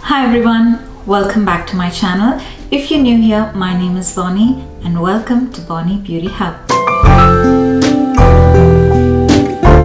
Hi everyone, welcome back to my channel. If you're new here, my name is Bonnie and welcome to Bonnie Beauty Hub.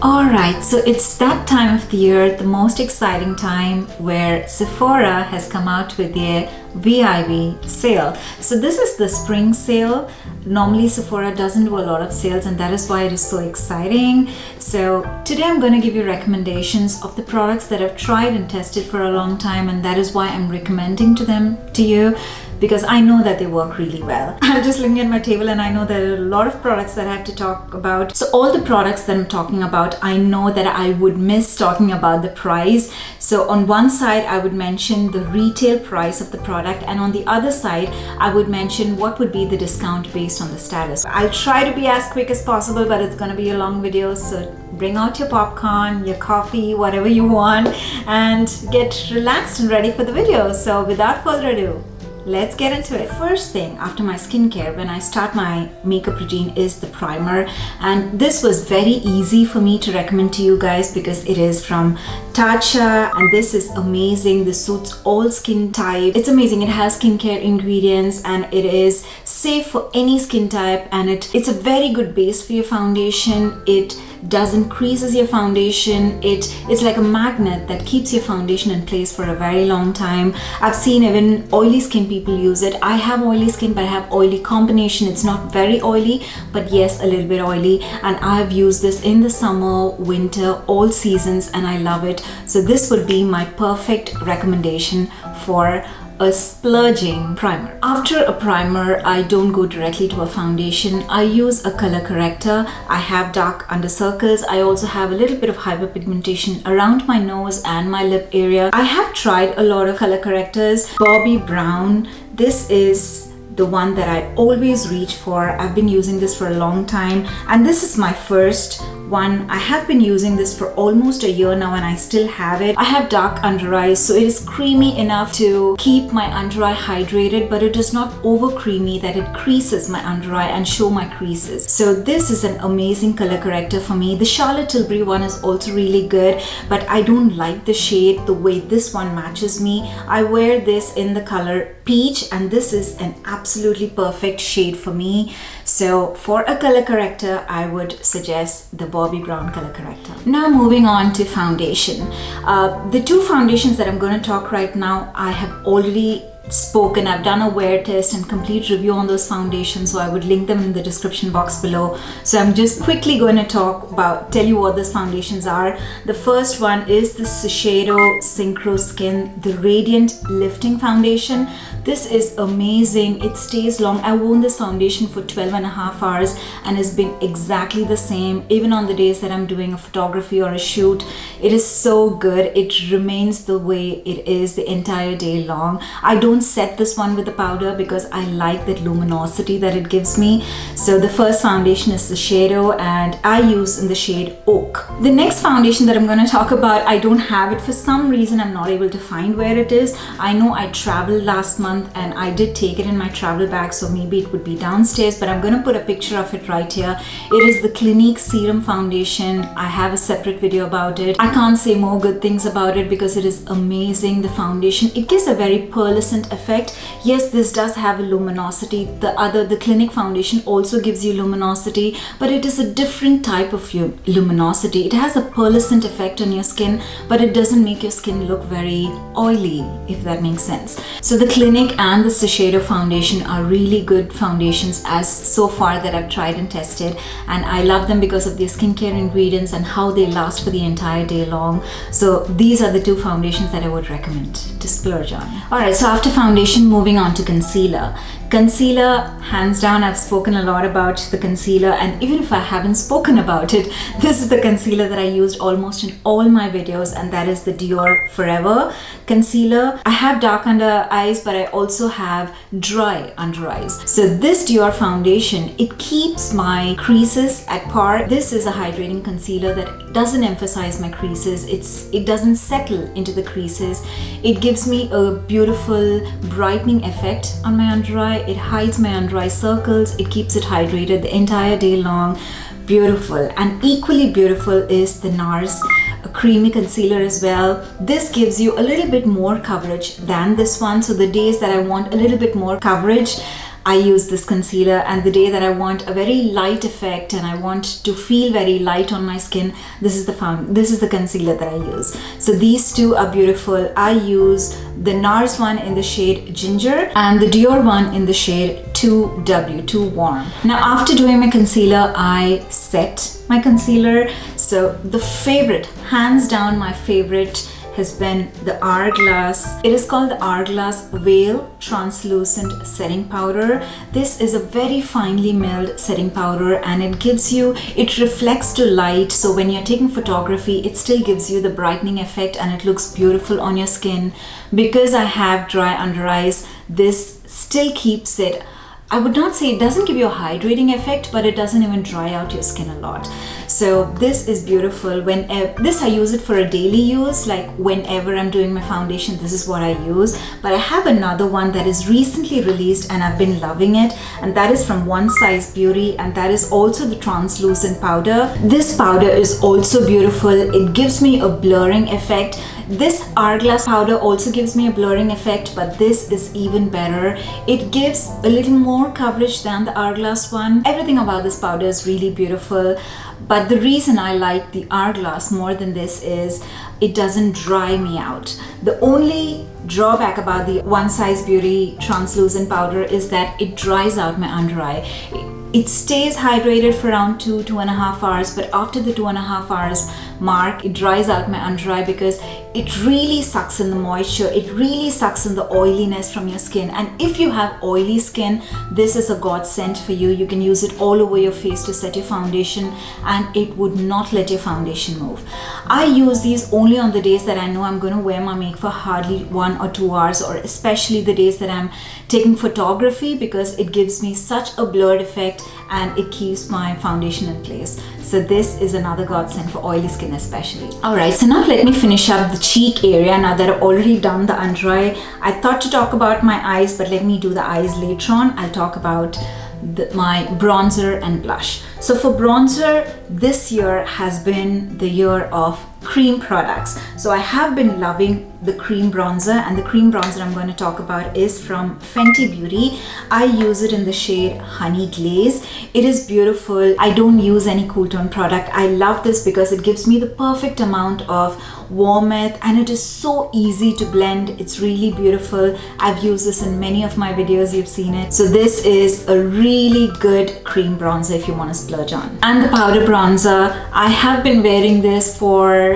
Alright, so it's that time of the year, the most exciting time where Sephora has come out with their VIB sale. So this is the spring sale. Normally Sephora doesn't do a lot of sales and that is why it is so exciting. So today I'm going to give you recommendations of the products that I've tried and tested for a long time, and that is why I'm recommending them to you, because I know that they work really well. I'm just looking at my table and I know there are a lot of products that I have to talk about. So all the products that I'm talking about, I know that I would miss talking about the price. So on one side, I would mention the retail price of the product, and on the other side, I would mention what would be the discount based on the status. I'll try to be as quick as possible, but it's going to be a long video. So bring out your popcorn, your coffee, whatever you want, and get relaxed and ready for the video. So without further ado, let's get into it. First thing after my skincare when I start my makeup routine is the primer, and this was very easy for me to recommend to you guys because it is from Natasha and this is amazing. This suits all skin type. It's amazing. It has skincare ingredients and it is safe for any skin type, and it's a very good base for your foundation. It doesn't creases your foundation. It's like a magnet that keeps your foundation in place for a very long time. I've seen even oily skin people use it. I have oily skin, but I have oily combination. It's not very oily, but yes, a little bit oily, and I've used this in the summer, winter, all seasons, and I love it. So this would be my perfect recommendation for a splurging primer. After a primer, I don't go directly to a foundation. I use a color corrector. I have dark under circles. I also have a little bit of hyperpigmentation around my nose and my lip area. I have tried a lot of color correctors. Bobbi Brown, this is the one that I always reach for. I've been using this for a long time, and this is my first one. I have been using this for almost a year now and I still have it. I have dark under eyes, so it is creamy enough to keep my under eye hydrated, but it is not over creamy that it creases my under eye and show my creases. So this is an amazing color corrector for me. The Charlotte Tilbury one is also really good, but I don't like the shade the way this one matches me. I wear this in the color peach and this is an absolutely perfect shade for me. So for a color corrector, I would suggest the Bobbi Brown color corrector. Now moving on to foundation. The two foundations that I'm going to talk right now, I have already spoken. I've done a wear test and complete review on those foundations, so I would link them in the description box below. So I'm just quickly going to tell you what those foundations are. The first one is the Shiseido Synchro Skin, the Radiant Lifting Foundation. This is amazing. It stays long. I worn this foundation for 12.5 hours and it's been exactly the same even on the days that I'm doing a photography or a shoot. It is so good. It remains the way it is the entire day long. I don't set this one with the powder because I like that luminosity that it gives me. So the first foundation is the Shiseido and I use in the shade Oak. The next foundation that I'm going to talk about, I don't have it for some reason. I'm not able to find where it is. I know I traveled last month and I did take it in my travel bag, so maybe it would be downstairs, but I'm going to put a picture of it right here. It is the Clinique Serum Foundation. I have a separate video about it. I can't say more good things about it because it is amazing. The foundation, it gives a very pearlescent effect. Yes, this does have a luminosity. The Clinique foundation also gives you luminosity, but it is a different type of luminosity. It has a pearlescent effect on your skin, but it doesn't make your skin look very oily, if that makes sense. So the Clinique and the Shiseido foundation are really good foundations as so far that I've tried and tested, and I love them because of their skincare ingredients and how they last for the entire day long. So these are the two foundations that I would recommend to splurge on. Alright, so after foundation, moving on to concealer. Concealer, hands down, I've spoken a lot about the concealer, and even if I haven't spoken about it, this is the concealer that I used almost in all my videos, and that is the Dior Forever concealer. I have dark under eyes, but I also have dry under eyes. So this Dior foundation, it keeps my creases at par. This is a hydrating concealer that doesn't emphasize my creases. It doesn't settle into the creases. It gives me a beautiful brightening effect on my under eye. It hides my under eye circles. It keeps it hydrated the entire day long. Beautiful. And equally beautiful is the NARS creamy concealer as well. This gives you a little bit more coverage than this one. So the days that I want a little bit more coverage, I use this concealer, and the day that I want a very light effect and I want to feel very light on my skin, this is the concealer that I use. So these two are beautiful. I use the NARS one in the shade Ginger and the Dior one in the shade 2W, Too Warm. Now after doing my concealer, I set my concealer. So the favorite, hands down my favorite, has been the Hourglass. It is called the Hourglass Veil Translucent Setting Powder. This is a very finely milled setting powder, and it reflects to light. So when you're taking photography, it still gives you the brightening effect and it looks beautiful on your skin. Because I have dry under eyes, this still keeps it, I would not say it doesn't give you a hydrating effect, but it doesn't even dry out your skin a lot. So this is beautiful. This I use it for a daily use, like whenever I'm doing my foundation, this is what I use. But I have another one that is recently released and I've been loving it, and that is from One Size Beauty, and that is also the translucent powder. This powder is also beautiful. It gives me a blurring effect. This Hourglass powder also gives me a blurring effect, but this is even better. It gives a little more coverage than the Hourglass one. Everything about this powder is really beautiful, but the reason I like the Hourglass more than this is it doesn't dry me out. The only drawback about the One Size Beauty translucent powder is that it dries out my under eye. It stays hydrated for around 2.5 hours, but after the 2.5 hours mark, it dries out my under eye because it really sucks in the moisture. It really sucks in the oiliness from your skin. And if you have oily skin, this is a godsend for you. You can use it all over your face to set your foundation and it would not let your foundation move. I use these only on the days that I know I'm going to wear my makeup for hardly 1 or 2 hours, or especially the days that I'm taking photography, because it gives me such a blurred effect and it keeps my foundation in place. So this is another godsend for oily skin especially. Alright, so now let me finish up the cheek area now that I've already done the under eye. I thought to talk about my eyes, but let me do the eyes later on. I'll talk about my bronzer and blush. So for bronzer, this year has been the year of cream products. So I have been loving the cream bronzer, and the cream bronzer I'm going to talk about is from Fenty Beauty. I use it in the shade Honey Glaze. It is beautiful. I don't use any cool tone product. I love this because it gives me the perfect amount of warmth and it is so easy to blend. It's really beautiful. I've used this in many of my videos, you've seen it. So this is a really good cream bronzer if you want to splurge on. And the powder bronzer, I have been wearing this for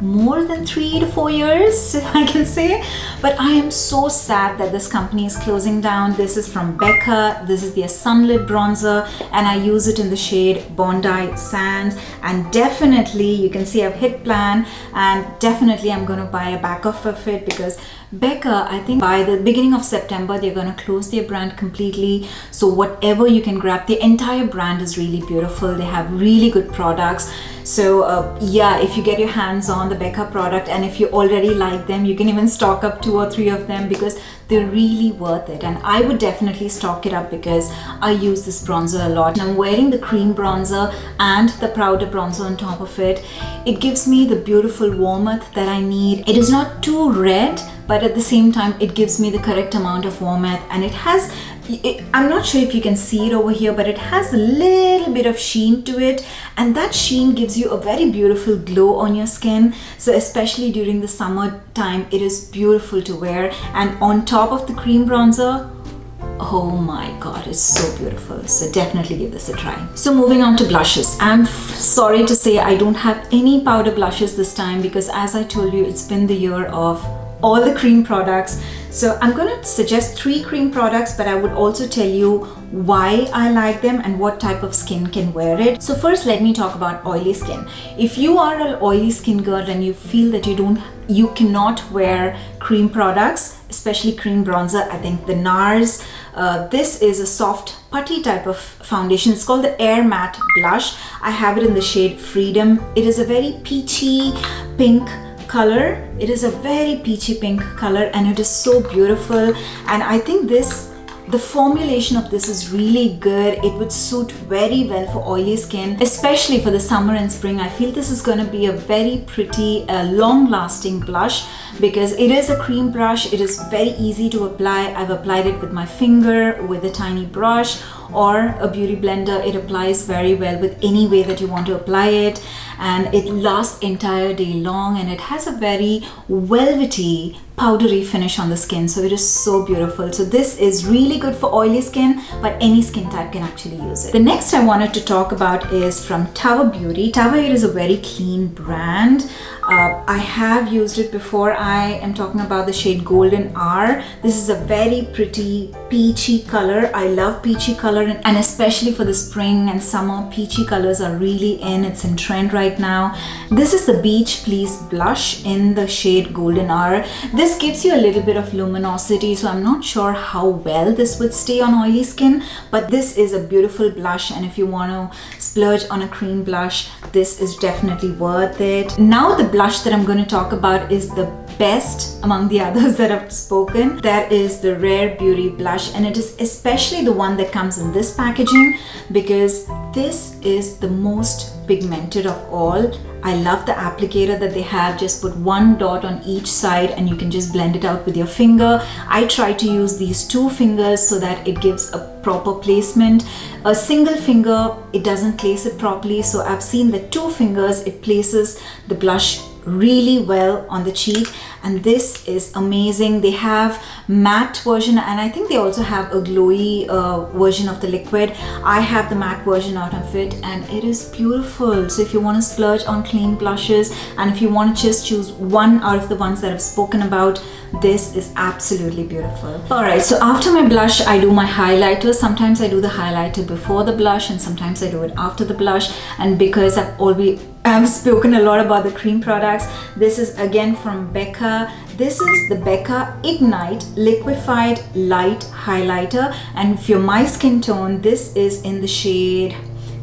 more than 3 to 4 years, I can say, but I am so sad that this company is closing down. This is from Becca. This is their sunlit bronzer and I use it in the shade Bondi Sands, and definitely you can see I've hit plan, and definitely I'm going to buy a backup of it because Becca, I think by the beginning of September, they're going to close their brand completely. So whatever you can grab, the entire brand is really beautiful. They have really good products. So yeah, if you get your hands on the Becca product and if you already like them, you can even stock up 2 or 3 of them because they're really worth it. And I would definitely stock it up because I use this bronzer a lot. And I'm wearing the cream bronzer and the powder bronzer on top of it. It gives me the beautiful warmth that I need. It is not too red, but at the same time it gives me the correct amount of warmth, and it has, I'm not sure if you can see it over here, but it has a little bit of sheen to it, and that sheen gives you a very beautiful glow on your skin. So especially during the summer time, it is beautiful to wear. And on top of the cream bronzer, oh my god, it's so beautiful. So definitely give this a try. So moving on to blushes. I'm sorry to say I don't have any powder blushes this time because, as I told you, it's been the year of all the cream products. So I'm going to suggest 3 cream products, but I would also tell you why I like them and what type of skin can wear it. So first, let me talk about oily skin. If you are an oily skin girl and you feel that you cannot wear cream products, especially cream bronzer, I think the NARS, this is a soft putty type of foundation. It's called the Air Matte Blush. I have it in the shade Freedom. It is a very peachy pink color. It is a very peachy pink color and it is so beautiful, and I think this The formulation of this is really good. It would suit very well for oily skin, especially for the summer and spring. I feel this is going to be a very pretty, long-lasting blush because it is a cream brush. It is very easy to apply. I've applied it with my finger, with a tiny brush, or a beauty blender. It applies very well with any way that you want to apply it, and it lasts entire day long, and it has a very velvety powdery finish on the skin, so it is so beautiful. So this is really good for oily skin, but any skin type can actually use it. The next I wanted to talk about is from Tower Beauty. Tower Beauty is a very clean brand. I have used it before. I am talking about the shade Golden Hour. This is a very pretty peachy color. I love peachy color, and especially for the spring and summer, peachy colors are really in. It's in trend right now. This is the Beach Please blush in the shade Golden Hour. This gives you a little bit of luminosity, so I'm not sure how well this would stay on oily skin, but this is a beautiful blush, and if you want to splurge on a cream blush, this is definitely worth it. Now the blush that I'm going to talk about is the best among the others that I've spoken. That is the Rare Beauty blush, and it is especially the one that comes in this packaging because this is the most pigmented of all. I love the applicator that they have. Just put one dot on each side and you can just blend it out with your finger. I try to use these two fingers so that it gives a proper placement. A single finger, it doesn't place it properly, so I've seen the two fingers, it places the blush really well on the cheek, and this is amazing. They have matte version, and I think they also have a glowy version of the liquid. I have the matte version out of it, and it is beautiful. So if you want to splurge on clean blushes, and if you want to just choose one out of the ones that I've spoken about, this is absolutely beautiful. Alright, so after my blush, I do my highlighter. Sometimes I do the highlighter before the blush, and sometimes I do it after the blush. And because I've spoken a lot about the cream products, this is again from Becca. This is the Becca Ignite Liquefied Light Highlighter, and for my skin tone, this is in the shade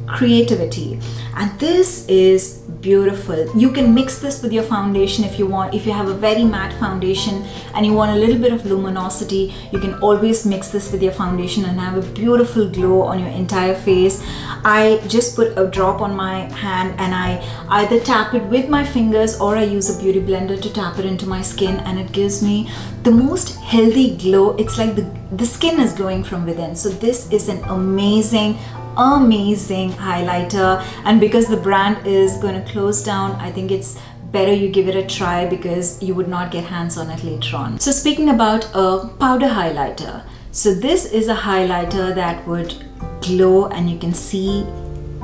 Creativity, and this is beautiful. You can mix this with your foundation if you want. If you have a very matte foundation and you want a little bit of luminosity, you can always mix this with your foundation and have a beautiful glow on your entire face. I just put a drop on my hand and I either tap it with my fingers or I use a beauty blender to tap it into my skin, and it gives me the most healthy glow. It's like the skin is glowing from within. So this is an amazing highlighter, and because the brand is going to close down, I think it's better you give it a try because you would not get hands on it later on. So speaking about a powder highlighter, so this is a highlighter that would glow, and you can see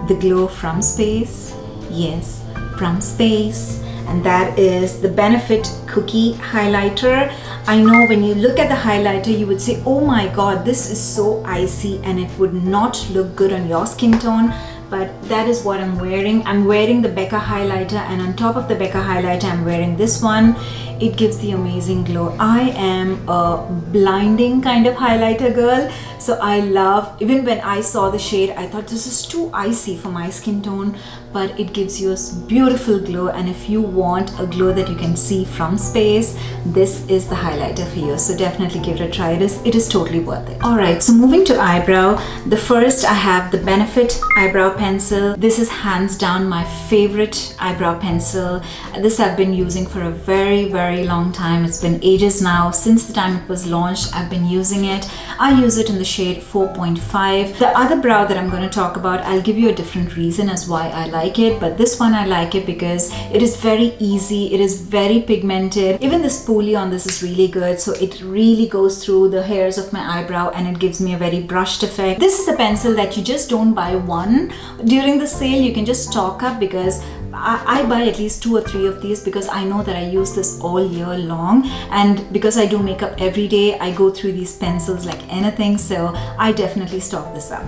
the glow from space. Yes, from space. And that is the Benefit Cookie Highlighter. I know when you look at the highlighter, you would say, oh my god, this is so icy, and it would not look good on your skin tone. But that is what I'm wearing. I'm wearing the Becca highlighter, and on top of the Becca highlighter, I'm wearing this one. It gives the amazing glow. I am a blinding kind of highlighter girl, so I love, even when I saw the shade, I thought this is too icy for my skin tone, but it gives you a beautiful glow. And if you want a glow that you can see from space, this is the highlighter for you. So definitely give it a try. It is totally worth it. Alright, so moving to eyebrow. The first, I have the Benefit eyebrow pencil. This is hands down my favorite eyebrow pencil. This I've been using for a very long time. It's been ages now. Since the time it was launched, I've been using it. I use it in the shade 4.5. The other brow that I'm going to talk about, I'll give you a different reason as why I like it, but this one I like it because it is very easy. It is very pigmented. Even the spoolie on this is really good, so it really goes through the hairs of my eyebrow and it gives me a very brushed effect. This is a pencil that you just don't buy one during the sale. You can just stock up, because I buy at least 2 or 3 of these because I know that I use this all year long, and because I do makeup every day, I go through these pencils like anything, so I definitely stock this up.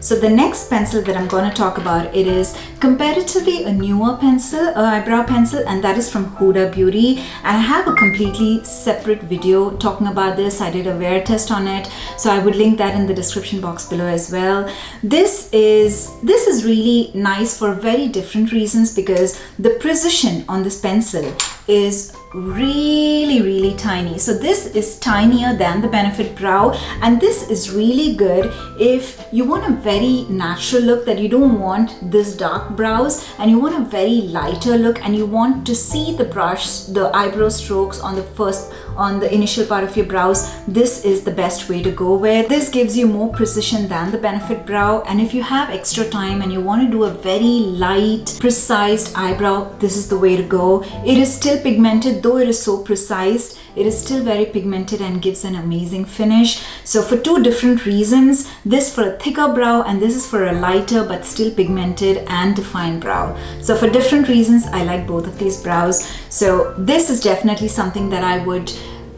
So the next pencil that I'm going to talk about, it is comparatively a newer pencil, eyebrow pencil, and that is from Huda Beauty. And I have a completely separate video talking about this. I did a wear test on it, so I would link that in the description box below as well. This is really nice for very different reasons, because the precision on this pencil is really tiny. So this is tinier than the Benefit Brow, and this is really good if you want a very natural look, that you don't want this dark brows and you want a very lighter look and you want to see the brush, the eyebrow strokes on the initial part of your brows. This is the best way to go with. This gives you more precision than the Benefit Brow, and if you have extra time and you want to do a very light, precise eyebrow, this is the way to go. It is still pigmented, though it is so precise, it is still very pigmented and gives an amazing finish. So for two different reasons, this for a thicker brow and this is for a lighter but still pigmented and defined brow. So for different reasons, I like both of these brows. So this is definitely something that I would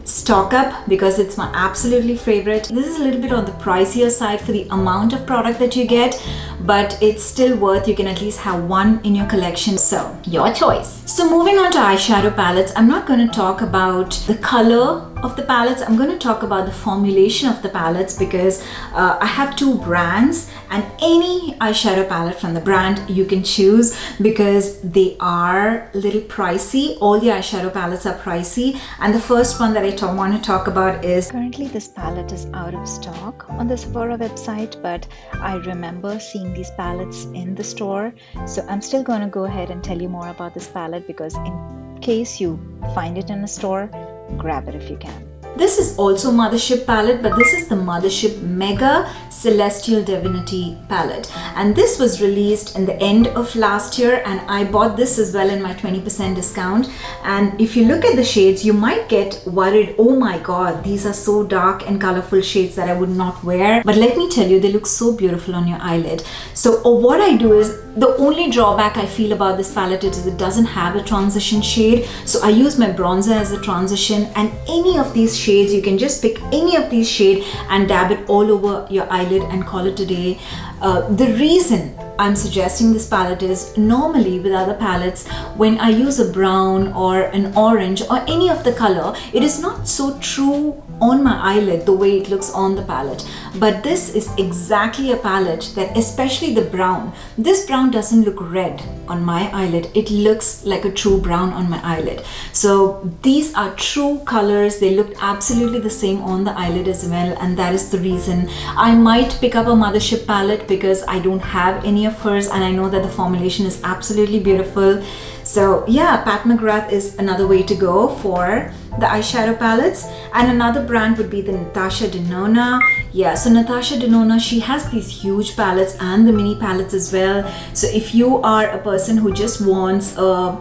stock up because it's my absolutely favorite. This is a little bit on the pricier side for the amount of product that you get, but it's still worth. You can at least have one in your collection, so your choice. So moving on to eyeshadow palettes, I'm not going to talk about the color of the palettes. I'm going to talk about the formulation of the palettes because I have two brands, and any eyeshadow palette from the brand you can choose because they are a little pricey. All the eyeshadow palettes are pricey, and the first one that I want to talk about is currently this palette is out of stock on the Sephora website, but I remember seeing these palettes in the store, so I'm still going to go ahead and tell you more about this palette because in case you find it in a store, grab it if you can. This is also Mothership palette, but this is the Mothership Mega Celestial Divinity palette, and this was released in the end of last year, and I bought this as well in my 20% discount. And if you look at the shades, you might get worried, oh my god, these are so dark and colorful shades that I would not wear, but let me tell you, they look so beautiful on your eyelid. So what I do is, the only drawback I feel about this palette is it doesn't have a transition shade, so I use my bronzer as a transition, and any of these shades, you can just pick any of these shades and dab it all over your eyelid and call it a day. The reason I'm suggesting this palette is, normally with other palettes, when I use a brown or an orange or any of the color, it is not so true on my eyelid the way it looks on the palette. But this is exactly a palette that, especially the brown, this brown doesn't look red on my eyelid, it looks like a true brown on my eyelid. So these are true colors, they look absolutely the same on the eyelid as well, and that is the reason I might pick up a Mothership palette because I don't have any of hers and I know that the formulation is absolutely beautiful. So yeah, Pat McGrath is another way to go for the eyeshadow palettes, and another brand would be the Natasha Denona. Yeah, so Natasha Denona, she has these huge palettes and the mini palettes as well. So if you are a person who just wants a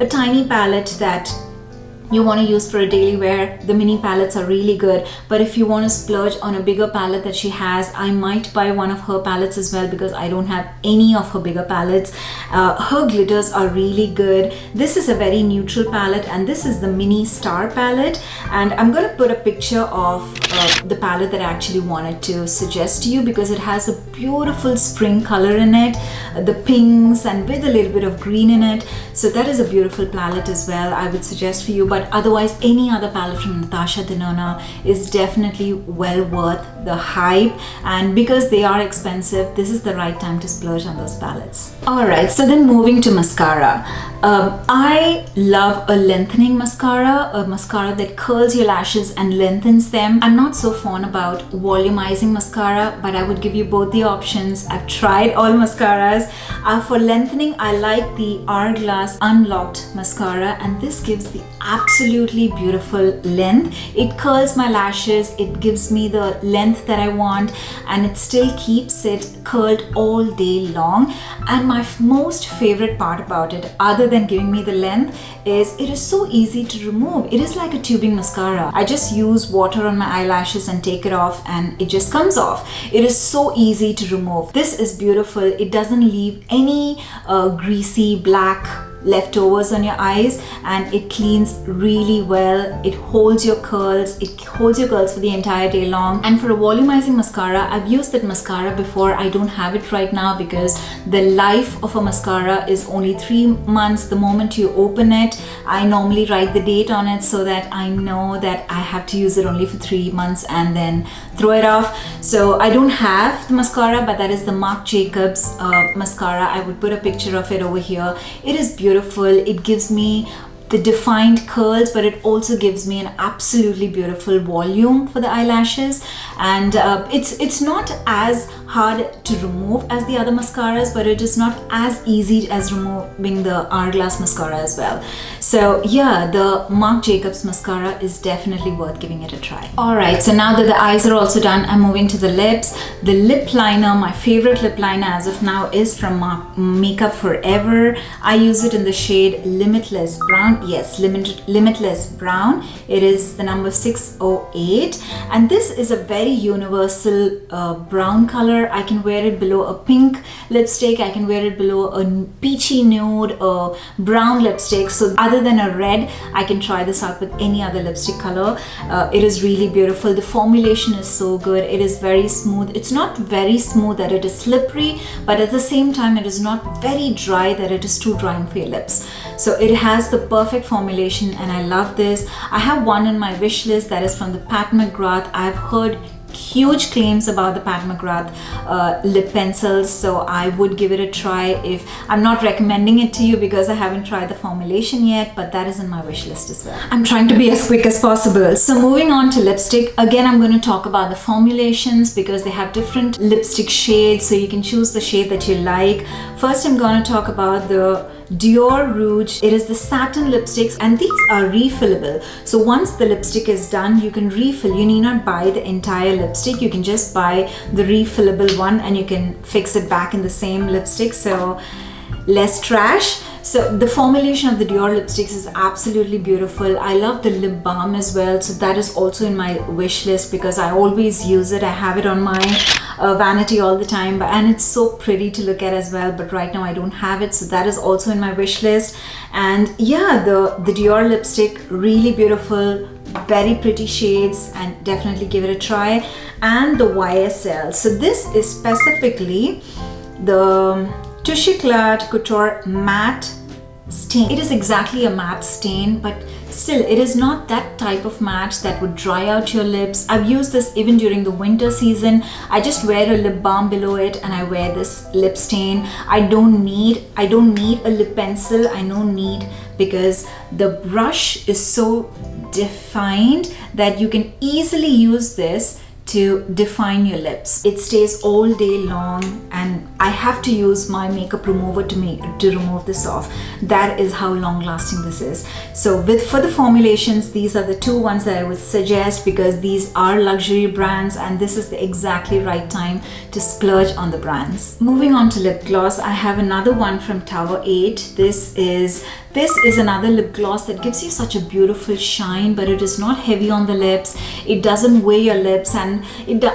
tiny palette that you want to use for a daily wear, the mini palettes are really good. But if you want to splurge on a bigger palette that she has, I might buy one of her palettes as well because I don't have any of her bigger palettes. Her glitters are really good. This is a very neutral palette, and this is the mini star palette, and I'm going to put a picture of the palette that I actually wanted to suggest to you because it has a beautiful spring color in it, the pinks and with a little bit of green in it. So that is a beautiful palette as well, I would suggest for you. But otherwise, any other palette from Natasha Denona is definitely well worth the hype, and because they are expensive, this is the right time to splurge on those palettes. Alright, so then moving to mascara. I love a lengthening mascara, a mascara that curls your lashes and lengthens them. I'm not so fond about volumizing mascara, but I would give you both the options. I've tried all mascaras. For lengthening, I like the Hourglass Unlocked mascara, and this gives the absolutely beautiful length. It curls my lashes, it gives me the length that I want, and it still keeps it curled all day long. And my most favorite part about it, other than giving me the length, is it is so easy to remove. It is like a tubing mascara. I just use water on my eyelashes and take it off and it just comes off. It is so easy to remove. This is beautiful. It doesn't leave any greasy black leftovers on your eyes, and it cleans really well. It holds your curls. It holds your curls for the entire day long. And for a volumizing mascara, I've used that mascara before. I don't have it right now because the life of a mascara is only 3 months the moment you open it. I normally write the date on it so that I know that I have to use it only for 3 months and then throw it off. So I don't have the mascara, but that is the Marc Jacobs mascara. I would put a picture of it over here. It is beautiful. It gives me the defined curls, but it also gives me an absolutely beautiful volume for the eyelashes. And it's not as hard to remove as the other mascaras, but it is not as easy as removing the Hourglass mascara as well. So yeah, the Marc Jacobs mascara is definitely worth giving it a try. Alright, so now that the eyes are also done, I'm moving to the lips. The lip liner, my favorite lip liner as of now, is from Makeup Forever. I use it in the shade Limitless Brown. Yes, Limitless Brown. It is the number 608, and this is a very universal brown color. I can wear it below a pink lipstick, I can wear it below a peachy nude, a brown lipstick. So other than a red, I can try this out with any other lipstick color. It is really beautiful. The formulation is so good. It is very smooth. It's not very smooth that it is slippery, but at the same time it is not very dry that it is too drying for your lips. So it has the perfect formulation, and I love this. I have one in my wish list that is from the Pat McGrath. I've heard huge claims about the Pat McGrath lip pencils, so I would give it a try. If I'm not recommending it to you because I haven't tried the formulation yet, but that is in my wish list as well. I'm trying to be as quick as possible. So moving on to lipstick, again I'm going to talk about the formulations because they have different lipstick shades, so you can choose the shade that you like. First I'm going to talk about the Dior Rouge. It is the satin lipsticks, and these are refillable. So once the lipstick is done, you can refill. You need not buy the entire lipstick. You can just buy the refillable one and you can fix it back in the same lipstick. So less trash. So the formulation of the Dior lipsticks is absolutely beautiful. I love the lip balm as well. So that is also in my wish list because I always use it. I have it on my vanity all the time, and it's so pretty to look at as well, but right now I don't have it, so that is also in my wish list. And yeah, the Dior lipstick, really beautiful, very pretty shades, and definitely give it a try. And the YSL, so this is specifically the Touche Éclat Couture Matte Stain. It is exactly a matte stain, but still it is not that type of matte that would dry out your lips. I've used this even during the winter season. I just wear a lip balm below it and I wear this lip stain. I don't need a lip pencil. I don't need, because the brush is so defined that you can easily use this to define your lips. It stays all day long, and I have to use my makeup remover to remove this off. That is how long lasting this is. So for the formulations, these are the two ones that I would suggest because these are luxury brands, and this is the exactly right time to splurge on the brands. Moving on to lip gloss, I have another one from Tower 8. This is another lip gloss that gives you such a beautiful shine, but it is not heavy on the lips. It doesn't weigh your lips, and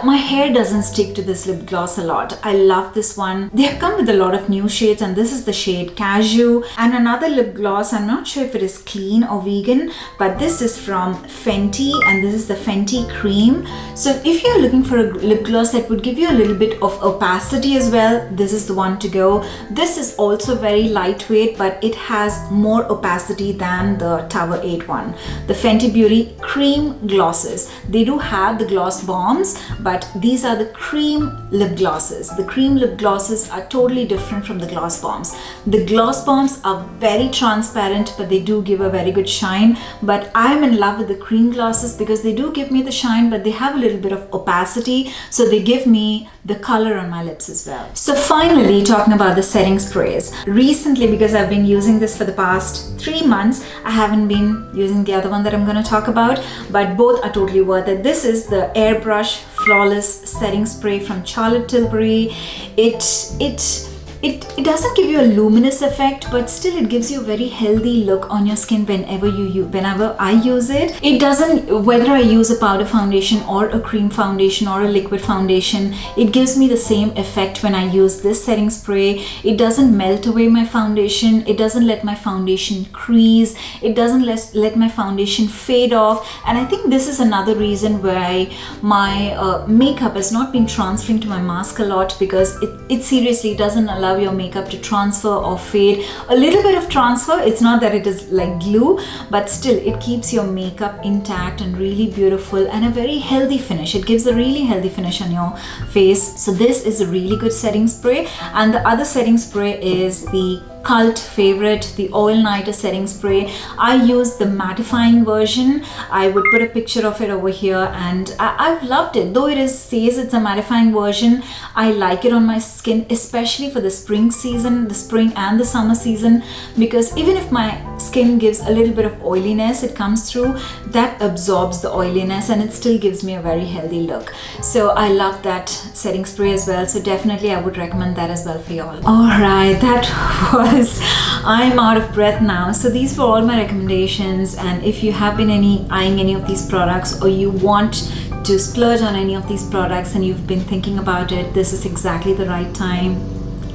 my hair doesn't stick to this lip gloss a lot. I love this one. They have come with a lot of new shades, and this is the shade Cashew. And another lip gloss, I'm not sure if it is clean or vegan, but this is from Fenty, and this is the Fenty Cream. So if you're looking for a lip gloss that would give you a little bit of opacity as well, this is the one to go. This is also very lightweight, but it has more opacity than the Tower 8 one. The Fenty Beauty Cream Glosses. They do have the gloss bombs, but these are the cream lip glosses. The cream lip glosses are totally different from the gloss bombs. The gloss bombs are very transparent, but they do give a very good shine. But I'm in love with the cream glosses because they do give me the shine, but they have a little bit of opacity, so they give me the color on my lips as well. So finally, talking about the setting sprays. Recently, because I've been using this for the past 3 months, I haven't been using the other one that I'm going to talk about, but both are totally worth it. This is the Airbrush Flawless Setting Spray from Charlotte Tilbury. It doesn't give you a luminous effect, but still it gives you a very healthy look on your skin whenever I use it. It doesn't, whether I use a powder foundation or a cream foundation or a liquid foundation, it gives me the same effect when I use this setting spray. It doesn't melt away my foundation. It doesn't let my foundation crease. It doesn't let my foundation fade off. And I think this is another reason why my makeup has not been transferring to my mask a lot, because it seriously doesn't allow your makeup to transfer or fade. A little bit of transfer, it's not that it is like glue, but still it keeps your makeup intact and really beautiful and a very healthy finish. It gives a really healthy finish on your face. So this is a really good setting spray. And the other setting spray is the cult favorite, the Oil Nighter setting spray. I use the mattifying version. I would put a picture of it over here, and I've loved it. Though it says it's a mattifying version, I like it on my skin, especially for the spring season, the spring and the summer season, because even if my skin gives a little bit of oiliness, it comes through, that absorbs the oiliness and it still gives me a very healthy look. So I love that setting spray as well. So definitely I would recommend that as well for y'all. Alright, that was I'm out of breath now. So these were all my recommendations, and if you have been eyeing any of these products, or you want to splurge on any of these products and you've been thinking about it, this is exactly the right time.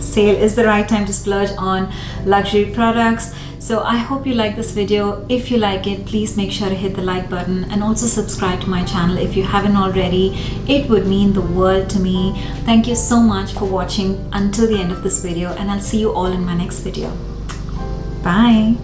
Sale is the right time to splurge on luxury products. So I hope you like this video. If you like it, please make sure to hit the like button and also subscribe to my channel if you haven't already. It would mean the world to me. Thank you so much for watching until the end of this video, and I'll see you all in my next video. Bye.